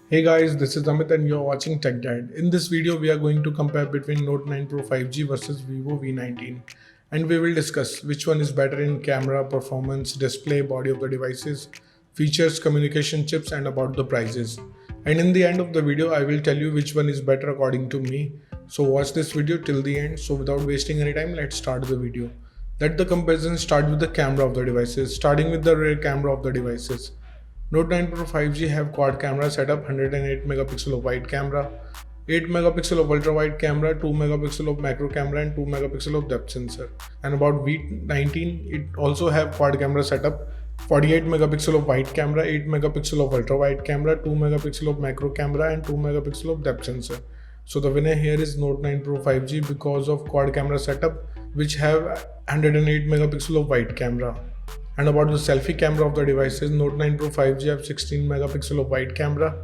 Hey guys, this is Amit and you're watching Tech Dad. In this video, we are going to compare between Note 9 Pro 5G versus Vivo V19, and we will discuss which one is better in camera, performance, display, body of the devices, features, communication chips, and about the prices. And in the end of the video, I will tell you which one is better according to me. So watch this video till the end. So without wasting any time, let's start the video. Let the comparison start with the camera of the devices, starting with the rear camera of the devices. Note 9 Pro 5G have quad camera setup, 108 megapixel of wide camera, 8 megapixel of ultra wide camera, 2 megapixel of macro camera and 2 megapixel of depth sensor. And about V19, it also have quad camera setup, 48 megapixel of wide camera, 8 megapixel of ultra wide camera, 2 megapixel of macro camera and 2 megapixel of depth sensor. So the winner here is Note 9 Pro 5G because of quad camera setup, which have 108 megapixel of wide camera. And about the selfie camera of the devices, Note 9 Pro 5G have 16 megapixel of wide camera,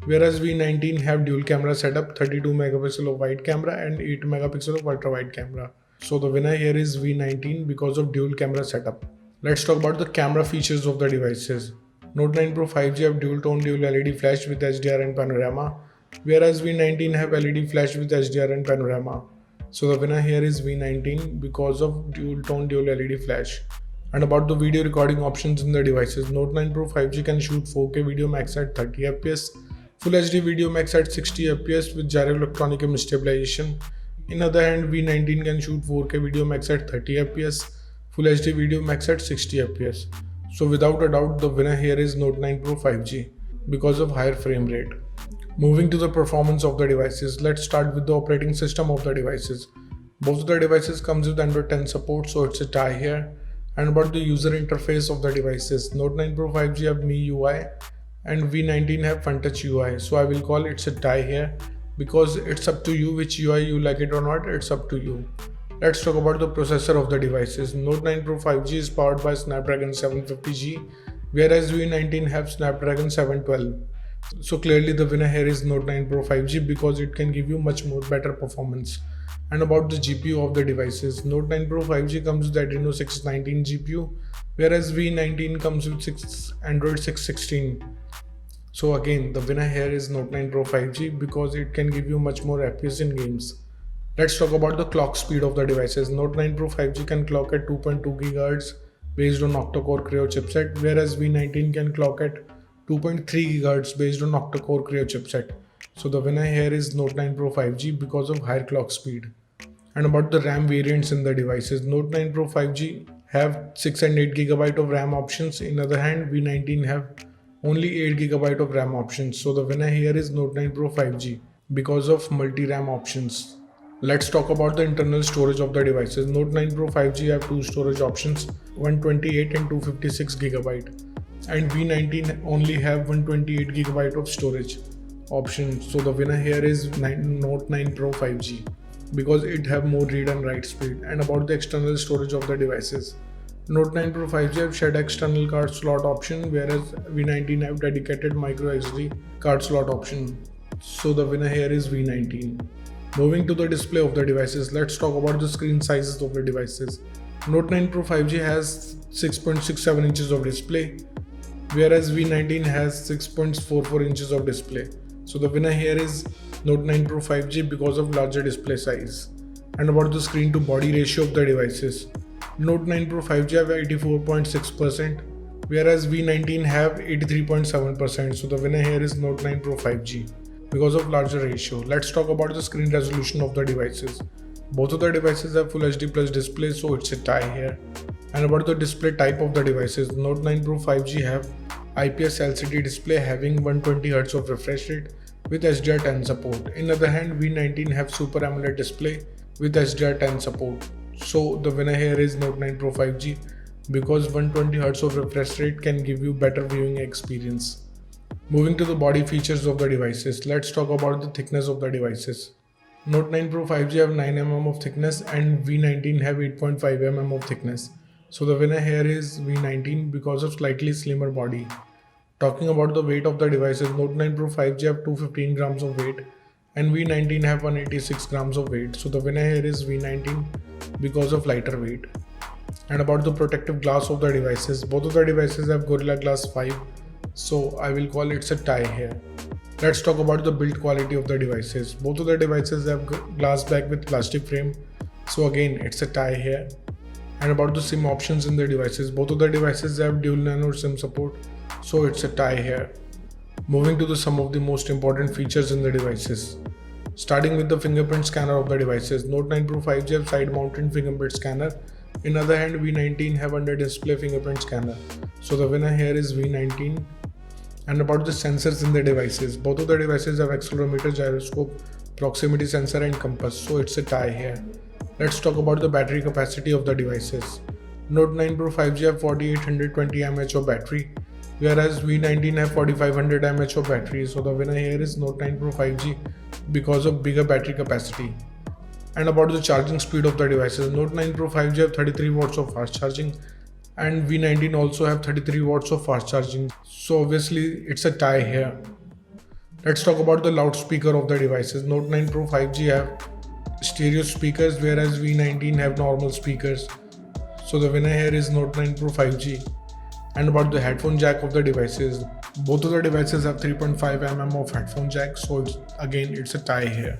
whereas V19 have dual camera setup, 32 megapixel of wide camera and 8 megapixel of ultra wide camera. So the winner here is V19 because of dual camera setup. Let's talk about the camera features of the devices. Note 9 Pro 5G have dual tone dual LED flash with HDR and panorama, whereas V19 have LED flash with HDR and panorama. So the winner here is V19 because of dual tone dual LED flash. And about the video recording options in the devices, Note 9 Pro 5G can shoot 4K video max at 30 fps, Full HD video max at 60 fps with gyro electronic image stabilization. In other hand, V19 can shoot 4K video max at 30 fps, Full HD video max at 60 fps. So without a doubt, the winner here is Note 9 Pro 5G because of higher frame rate. Moving to the performance of the devices, let's start with the operating system of the devices. Both of the devices comes with Android 10 support, so it's a tie here. And about the user interface of the devices, Note 9 Pro 5G have MIUI and V19 have FunTouch UI. So I will call it's a tie here because it's up to you which UI you like it or not, it's up to you. Let's talk about the processor of the devices. Note 9 Pro 5G is powered by Snapdragon 750G, whereas V19 have Snapdragon 712. So clearly the winner here is Note 9 Pro 5G because it can give you much more better performance. And about the GPU of the devices, Note 9 Pro 5G comes with Adreno 619 GPU, whereas V19 comes with Android 616. So again, the winner here is Note 9 Pro 5G because it can give you much more FPS in games. Let's talk about the clock speed of the devices. Note 9 Pro 5G can clock at 2.2 GHz based on octa-core Creo chipset, whereas V19 can clock at 2.3 GHz based on octa-core Creo chipset. So the winner here is Note 9 Pro 5G because of higher clock speed. And about the RAM variants in the devices, Note 9 Pro 5G have 6 and 8 GB of RAM options. In other hand, V19 have only 8 GB of RAM options. So the winner here is Note 9 Pro 5G because of multi-RAM options. Let's talk about the internal storage of the devices. Note 9 Pro 5G have two storage options, 128 and 256 GB. And V19 only have 128 GB of storage option. So the winner here is Note 9 Pro 5G because it have more read and write speed. And about the external storage of the devices, Note 9 Pro 5G have shared external card slot option, whereas V19 have dedicated micro SD card slot option. So the winner here is V19. Moving to the display of the devices, let's talk about the screen sizes of the devices. Note 9 Pro 5G has 6.67 inches of display, whereas V19 has 6.44 inches of display. So the winner here is Note 9 Pro 5G because of larger display size. And about the screen to body ratio of the devices, Note 9 Pro 5G have 84.6%, whereas V19 have 83.7%. So the winner here is Note 9 Pro 5G because of larger ratio. Let's talk about the screen resolution of the devices. Both of the devices have Full HD Plus display, so it's a tie here. And about the display type of the devices, Note 9 Pro 5G have IPS LCD display having 120Hz of refresh rate with HDR10 support. In other hand, V19 have Super AMOLED display with HDR10 support. So the winner here is Note 9 Pro 5G because 120Hz of refresh rate can give you better viewing experience. Moving to the body features of the devices, let's talk about the thickness of the devices. Note 9 Pro 5G have 9mm of thickness and V19 have 8.5mm of thickness. So the winner here is V19 because of slightly slimmer body. Talking about the weight of the devices, Note 9 Pro 5G have 215 grams of weight and V19 have 186 grams of weight. So the winner here is V19 because of lighter weight. And about the protective glass of the devices, both of the devices have Gorilla Glass 5, so I will call it a tie here. Let's talk about the build quality of the devices. Both of the devices have glass back with plastic frame, so again it's a tie here. And about the SIM options in the devices, both of the devices have dual nano SIM support, so it's a tie here. Moving to some of the most important features in the devices. Starting with the fingerprint scanner of the devices, Note 9 Pro 5G have side-mounted fingerprint scanner. In other hand, V19 have under-display fingerprint scanner. So the winner here is V19. And about the sensors in the devices, both of the devices have accelerometer, gyroscope, proximity sensor and compass, so it's a tie here. Let's talk about the battery capacity of the devices. Note 9 Pro 5G have 4820 mAh of battery, whereas V19 have 4500 mAh of battery, so the winner here is Note 9 Pro 5G because of bigger battery capacity. And about the charging speed of the devices, Note 9 Pro 5G have 33 watts of fast charging and V19 also have 33 watts of fast charging, so obviously it's a tie here. Let's talk about the loudspeaker of the devices. Note 9 Pro 5G have stereo speakers, whereas V19 have normal speakers, so the winner here is Note 9 Pro 5G. And about the headphone jack of the devices, both of the devices have 3.5 mm of headphone jack, so it's a tie here.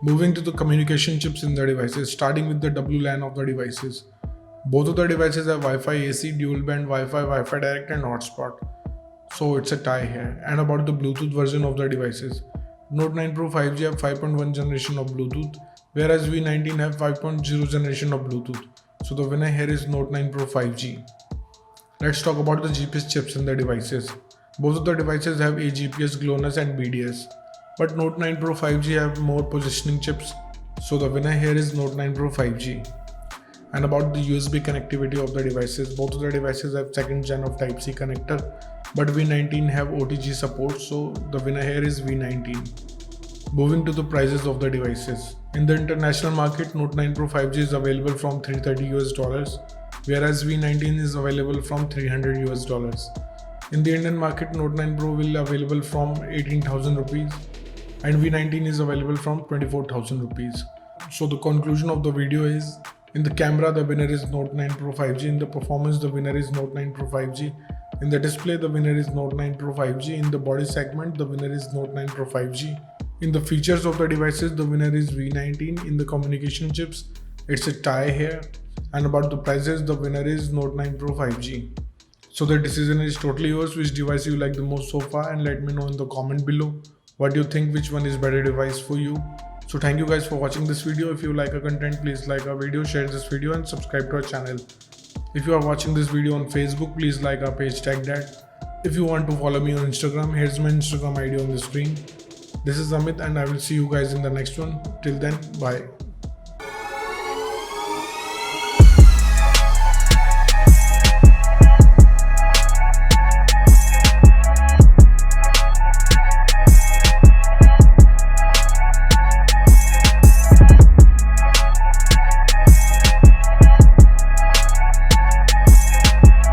Moving to the communication chips in the devices, starting with the WLAN of the devices. Both of the devices have Wi-Fi AC, dual band Wi-Fi, Wi-Fi direct and hotspot, so it's a tie here. And about the Bluetooth version of the devices, Note 9 Pro 5G have 5.1 generation of Bluetooth, whereas V19 have 5.0 generation of Bluetooth, so the winner here is Note 9 Pro 5G. Let's talk about the GPS chips in the devices. Both of the devices have AGPS, GLONASS and BDS, but Note 9 Pro 5G have more positioning chips, so the winner here is Note 9 Pro 5G. And about the USB connectivity of the devices, both of the devices have second gen of Type-C connector, but V19 have OTG support, so the winner here is V19. Moving to the prices of the devices. In the international market, Note 9 Pro 5G is available from $330, whereas V19 is available from $300. In the Indian market, Note 9 Pro will be available from 18,000 rupees and V19 is available from 24,000 rupees. So the conclusion of the video is, in the camera, the winner is Note 9 Pro 5G. In the performance, the winner is Note 9 Pro 5G. In the display, the winner is Note 9 Pro 5G. In the body segment, the winner is Note 9 Pro 5G. In the features of the devices, the winner is V19. In the communication chips, it's a tie here. And about the prices, the winner is Note 9 Pro 5G. So the decision is totally yours, which device you like the most so far, and let me know in the comment below what do you think, which one is better device for you. So thank you guys for watching this video. If you like our content, please like our video, share this video and subscribe to our channel. If you are watching this video on Facebook, please like our page, tag that. If you want to follow me on Instagram, here's my Instagram ID on the screen. This is Amit and I will see you guys in the next one. Till then, bye.